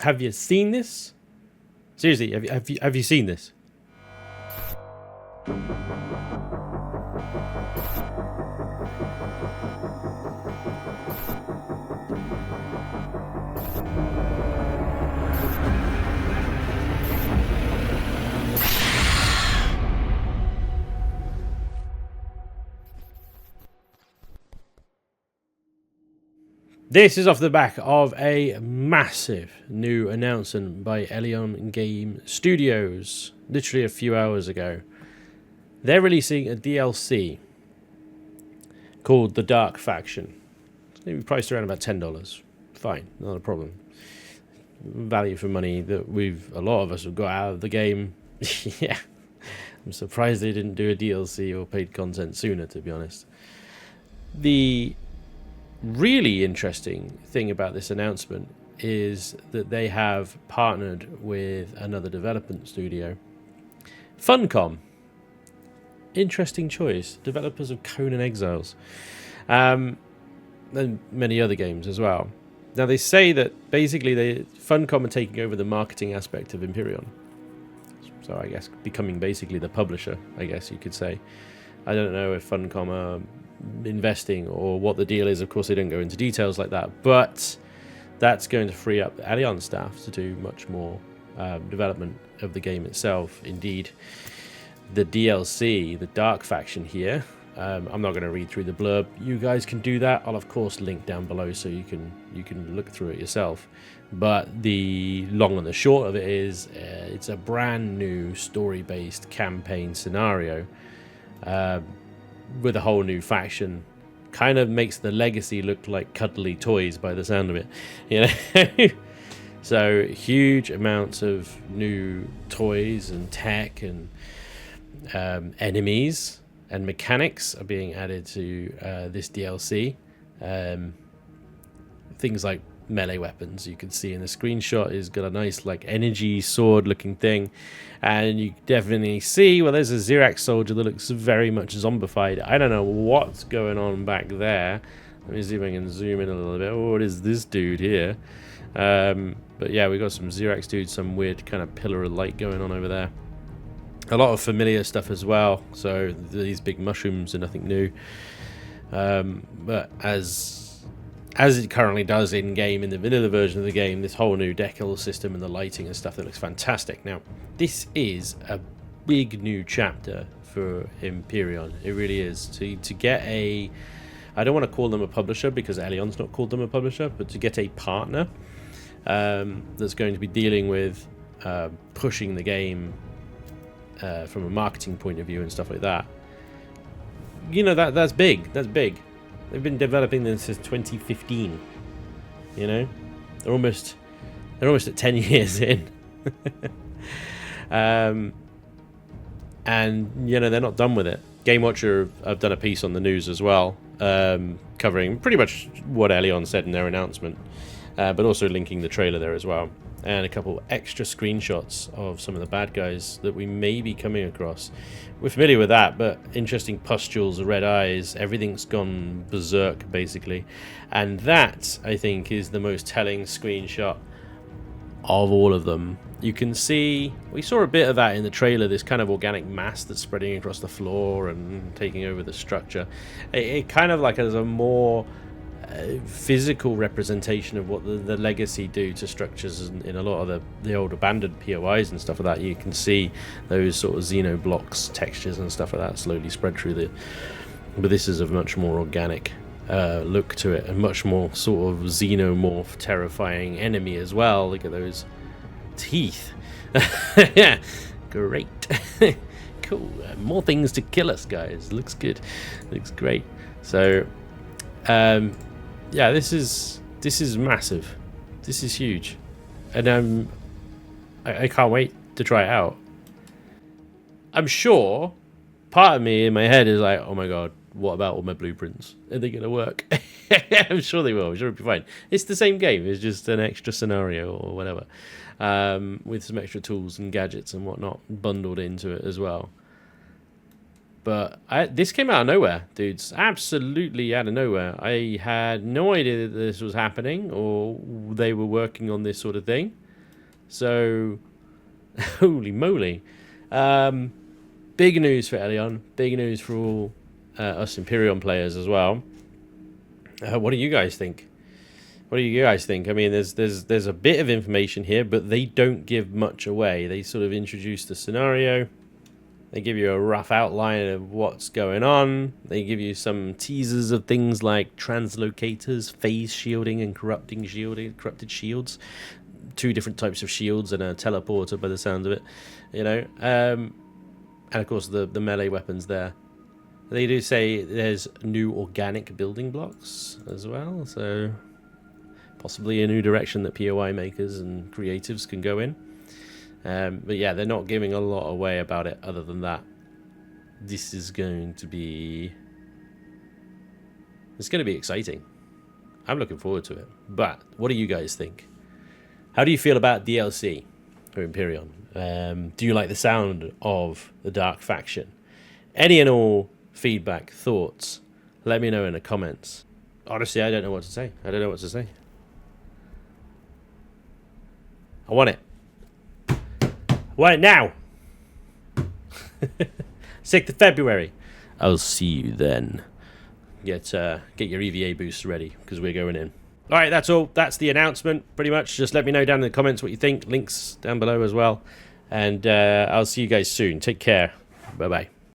Have you seen this? Seriously, have you seen this? This is off the back of a massive new announcement by Eleon Game Studios, literally a few hours ago. They're releasing a DLC called The Dark Faction. It's going to be priced around about $10. Fine, not a problem. Value for money that a lot of us have got out of the game. Yeah, I'm surprised they didn't do a DLC or paid content sooner, to be honest. The really interesting thing about this announcement is that they have partnered with another development studio, Funcom. Interesting choice. Developers of Conan Exiles, and many other games as well. Now they say that basically Funcom are taking over the marketing aspect of Empyrion, so I guess becoming basically the publisher, I guess you could say. I don't know if Funcom are investing or what the deal is. Of course, they don't go into details like that, but that's going to free up the Eleon staff to do much more development of the game itself. Indeed, the DLC, the Dark Faction here, I'm not going to read through the blurb. You guys can do that. I'll of course link down below so you can look through it yourself. But the long and the short of it is it's a brand new story-based campaign scenario with a whole new faction. Kind of makes the Legacy look like cuddly toys by the sound of it, you know. So huge amounts of new toys and tech and enemies and mechanics are being added to this DLC. Things like melee weapons, you can see in the screenshot, is got a nice like energy sword looking thing, and you definitely see, well, there's a Xerax soldier that looks very much zombified. I don't know what's going on back there. Let me see if I can zoom in a little bit. Oh, what is this dude here? But yeah, we got some Xerax dudes, some weird kind of pillar of light going on over there. A lot of familiar stuff as well, so these big mushrooms are nothing new, but as it currently does in-game, in the vanilla version of the game, this whole new decal system and the lighting and stuff that looks fantastic. Now, this is a big new chapter for Empyrion. It really is. To get a... I don't want to call them a publisher because Eleon's not called them a publisher, but to get a partner that's going to be dealing with pushing the game from a marketing point of view and stuff like that. You know, that's big. That's big. They've been developing this since 2015. You know, they're almost at 10 years in. And you know, they're not done with it. Game Watcher have done a piece on the news as well, covering pretty much what Eleon said in their announcement, but also linking the trailer there as well, and a couple extra screenshots of some of the bad guys that we may be coming across. We're familiar with that, but interesting pustules, red eyes, everything's gone berserk basically, and that I think is the most telling screenshot of all of them. You can see, we saw a bit of that in the trailer, this kind of organic mass that's spreading across the floor and taking over the structure. It kind of like has a more physical representation of what the Legacy do to structures in a lot of the old abandoned POIs and stuff like that. You can see those sort of xenoblocks textures and stuff like that slowly spread through but this is a much more organic look to it, and much more sort of xenomorph terrifying enemy as well. Look at those teeth. Yeah, great. Cool. More things to kill us, guys. Looks good, looks great. So yeah, this is massive. This is huge, and I can't wait to try it out. I'm sure part of me in my head is like, oh my god, what about all my blueprints? Are they gonna work? I'm sure they will. I'm sure it'll be fine. It's the same game. It's just an extra scenario or whatever, with some extra tools and gadgets and whatnot bundled into it as well. But this came out of nowhere, dudes. Absolutely out of nowhere. I had no idea that this was happening or they were working on this sort of thing. So, holy moly. Big news for Eleon. Big news for all us Empyrion players as well. What do you guys think? What do you guys think? I mean, there's a bit of information here, but they don't give much away. They sort of introduce the scenario. They give you a rough outline of what's going on. They give you some teasers of things like translocators, phase shielding, and corrupted shields. 2 different types of shields and a teleporter by the sounds of it, you know. And of course the melee weapons there. They do say there's new organic building blocks as well, so possibly a new direction that POI makers and creatives can go in. But yeah, they're not giving a lot away about it other than that. This is going to be... It's going to be exciting. I'm looking forward to it. But what do you guys think? How do you feel about DLC for Empyrion? Do you like the sound of the Dark Faction? Any and all feedback, thoughts, let me know in the comments. Honestly, I don't know what to say. I don't know what to say. I want it. Want it now. 6th of February. I'll see you then. Get your EVA boost ready because we're going in. All right, that's all. That's the announcement, pretty much. Just let me know down in the comments what you think. Links down below as well. And I'll see you guys soon. Take care. Bye-bye.